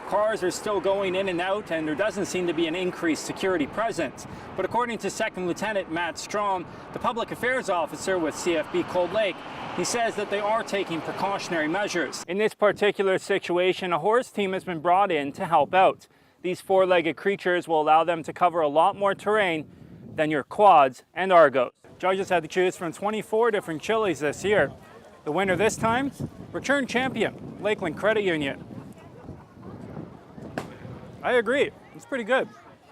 cars are still going in and out, and there doesn't seem to be an increased security presence. But according to Second Lieutenant Matt Strong, the public affairs officer with CFB Cold Lake, he says that they are taking precautionary measures. In this particular situation, a horse team has been brought in to help out. These four-legged creatures will allow them to cover a lot more terrain than your quads and Argos. Judges had to choose from 24 different chilies this year. The winner this time, return champion, Lakeland Credit Union. I agree, it's pretty good.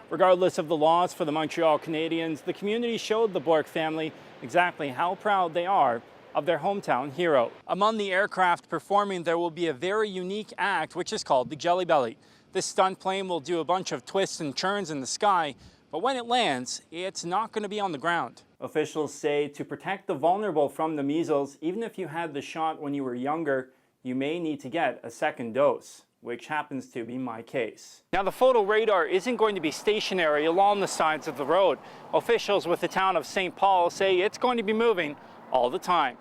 Regardless of the loss for the Montreal Canadiens, the community showed the Bork family exactly how proud they are of their hometown hero. Among the aircraft performing, there will be a very unique act, which is called the Jelly Belly. This stunt plane will do a bunch of twists and turns in the sky, but when it lands, it's not going to be on the ground. Officials say to protect the vulnerable from the measles, even if you had the shot when you were younger, you may need to get a second dose, which happens to be my case. Now, the photo radar isn't going to be stationary along the sides of the road. Officials with the town of St. Paul say it's going to be moving all the time.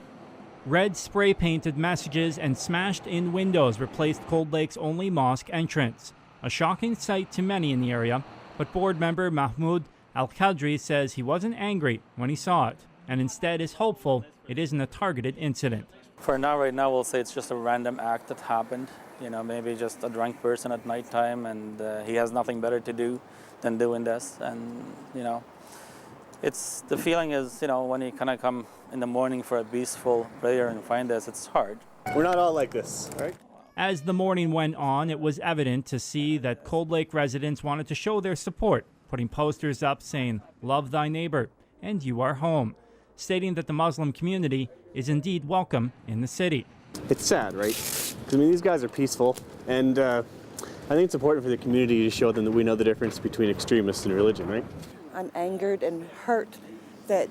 Red spray-painted messages and smashed-in windows replaced Cold Lake's only mosque entrance. A shocking sight to many in the area, but board member Mahmoud Al-Qadri says he wasn't angry when he saw it, and instead is hopeful it isn't a targeted incident. For now, right now, we'll say it's just a random act that happened. You know, maybe just a drunk person at nighttime, and he has nothing better to do than doing this. And, you know, it's the feeling is, you know, when you kind of come in the morning for a peaceful prayer and find this, it's hard. We're not all like this, right? As the morning went on, it was evident to see that Cold Lake residents wanted to show their support, putting posters up saying, "Love thy neighbor," and "You are home," stating that the Muslim community is indeed welcome in the city. It's sad, right? Because, I mean, these guys are peaceful, and I think it's important for the community to show them that we know the difference between extremists and religion, right? I'm angered and hurt that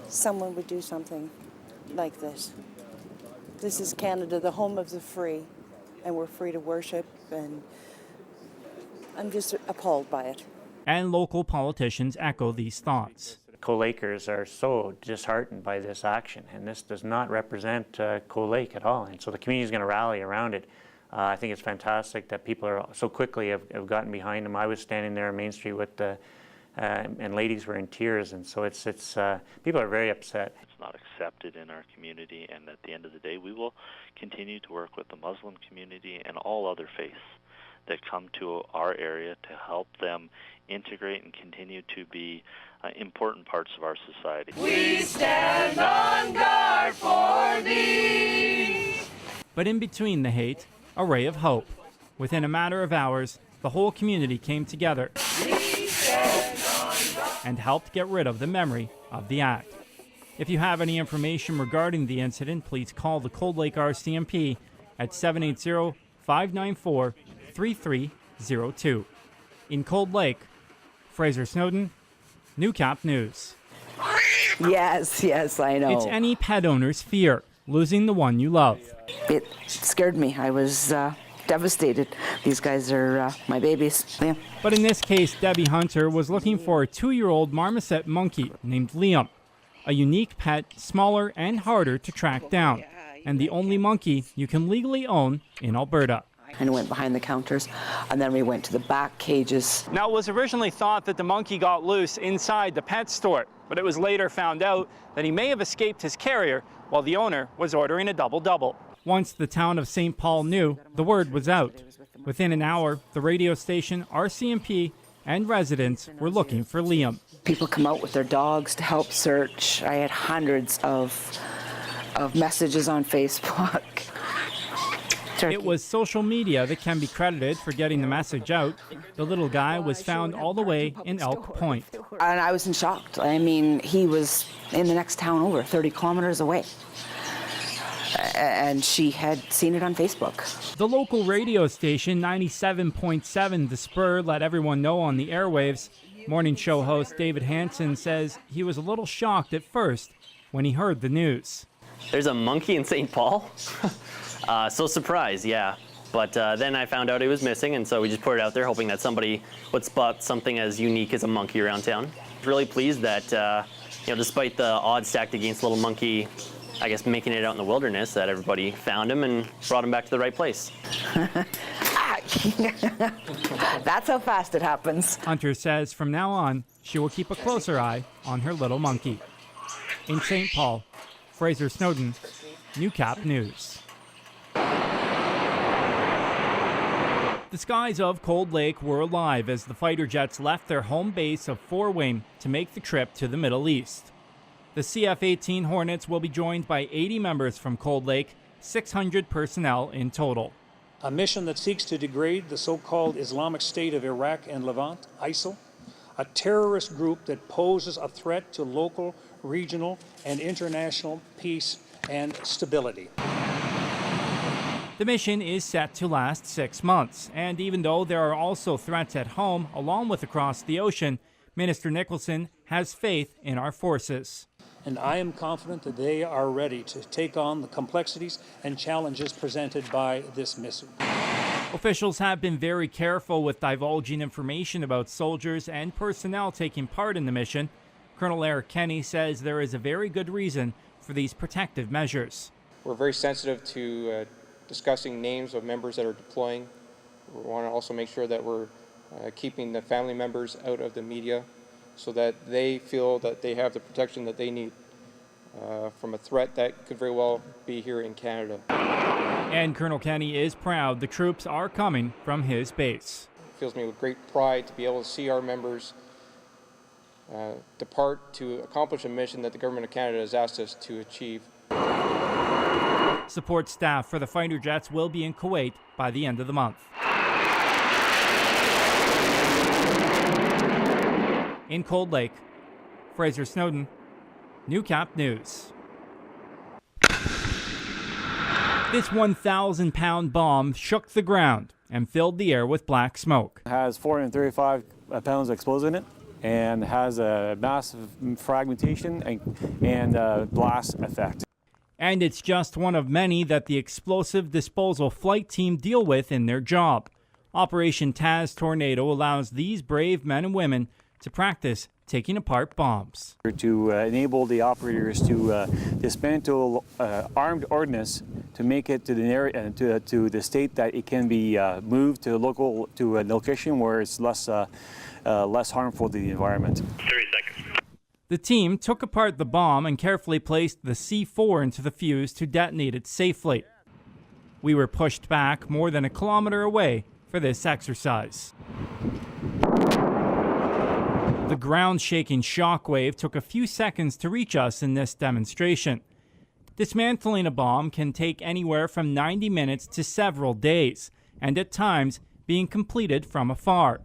someone would do something like this. This is Canada, the home of the free, and we're free to worship, and I'm just appalled by it. And local politicians echo these thoughts. Cold Lakers are so disheartened by this action, and this does not represent Cold Lake at all. And so the community is going to rally around it. I think it's fantastic that people are so quickly have gotten behind them. I was standing there on Main Street with and ladies were in tears, and so it's people are very upset. It's not accepted in our community, and at the end of the day, we will continue to work with the Muslim community and all other faiths that come to our area to help them integrate and continue to be important parts of our society. We stand on guard for thee. But in between the hate, a ray of hope. Within a matter of hours, the whole community came together and helped get rid of the memory of the act. If you have any information regarding the incident, please call the Cold Lake RCMP at 780-594-3302. In Cold Lake, Frazer Snowdon, New Cap News. Yes, I know. It's any pet owner's fear, losing the one you love. It scared me. I was devastated. These guys are my babies. Yeah. But in this case, Debbie Hunter was looking for a 2-year-old marmoset monkey named Liam, a unique pet, smaller and harder to track down, and the only monkey you can legally own in Alberta. And went behind the counters, and then we went to the back cages. Now, it was originally thought that the monkey got loose inside the pet store, but it was later found out that he may have escaped his carrier while the owner was ordering a double-double. Once the town of St. Paul knew, the word was out. Within an hour, the radio station, RCMP, and residents were looking for Liam. People come out with their dogs to help search. I had hundreds of messages on Facebook. It was social media that can be credited for getting the message out. The little guy was found all the way in Elk Point. And I was in shock. I mean, he was in the next town over, 30 kilometers away. And she had seen it on Facebook. The local radio station, 97.7 The Spur, let everyone know on the airwaves. Morning show host David Hansen says he was a little shocked at first when he heard the news. There's a monkey in St. Paul? So surprised, yeah. But then I found out it was missing, and so we just put it out there hoping that somebody would spot something as unique as a monkey around town. Really pleased that, despite the odds stacked against little monkey, I guess making it out in the wilderness, that everybody found him and brought him back to the right place. That's how fast it happens. Hunter says from now on, she will keep a closer eye on her little monkey. In St. Paul, Frazer Snowdon, Newcap News. The skies of Cold Lake were alive as the fighter jets left their home base of Fort Wayne to make the trip to the Middle East. The CF-18 Hornets will be joined by 80 members from Cold Lake, 600 personnel in total. A mission that seeks to degrade the so-called Islamic State of Iraq and Levant, ISIL, a terrorist group that poses a threat to local, regional, and international peace and stability. The mission is set to last 6 months, and even though there are also threats at home, along with across the ocean, Minister Nicholson has faith in our forces. And I am confident that they are ready to take on the complexities and challenges presented by this mission. Officials have been very careful with divulging information about soldiers and personnel taking part in the mission. Colonel Eric Kenny says there is a very good reason for these protective measures. We're very sensitive to discussing names of members that are deploying. We want to also make sure that we're keeping the family members out of the media so that they feel that they have the protection that they need from a threat that could very well be here in Canada. And Colonel Kenny is proud the troops are coming from his base. It fills me with great pride to be able to see our members depart to accomplish a mission that the Government of Canada has asked us to achieve. Support staff for the fighter jets will be in Kuwait by the end of the month. In Cold Lake, Frazer Snowdon, Newcap News. This 1,000-pound bomb shook the ground and filled the air with black smoke. It has 435 pounds of explosive in it and has a massive fragmentation and blast effect. And it's just one of many that the explosive disposal flight team deal with in their job. Operation Taz Tornado allows these brave men and women to practice taking apart bombs. To enable the operators to dismantle armed ordnance to make it to the area to the state that it can be moved to a location where it's less harmful to the environment. 30 seconds. The team took apart the bomb and carefully placed the C4 into the fuse to detonate it safely. We were pushed back more than a kilometer away for this exercise. The ground-shaking shockwave took a few seconds to reach us in this demonstration. Dismantling a bomb can take anywhere from 90 minutes to several days, and at times being completed from afar.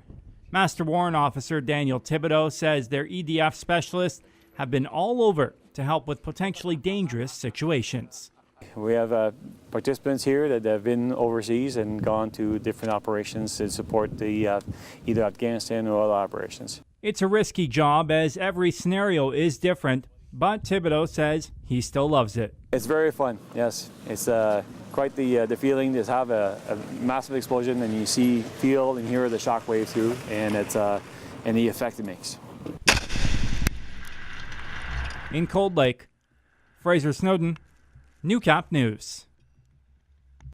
Master Warrant Officer Daniel Thibodeau says their EDF specialists have been all over to help with potentially dangerous situations. We have participants here that have been overseas and gone to different operations to support the either Afghanistan or other operations. It's a risky job as every scenario is different, but Thibodeau says he still loves it. It's very fun, yes. It's quite the feeling to have a massive explosion and you feel and hear the shock wave through, and and the effect it makes. In Cold Lake, Frazer Snowdon, Newcap News.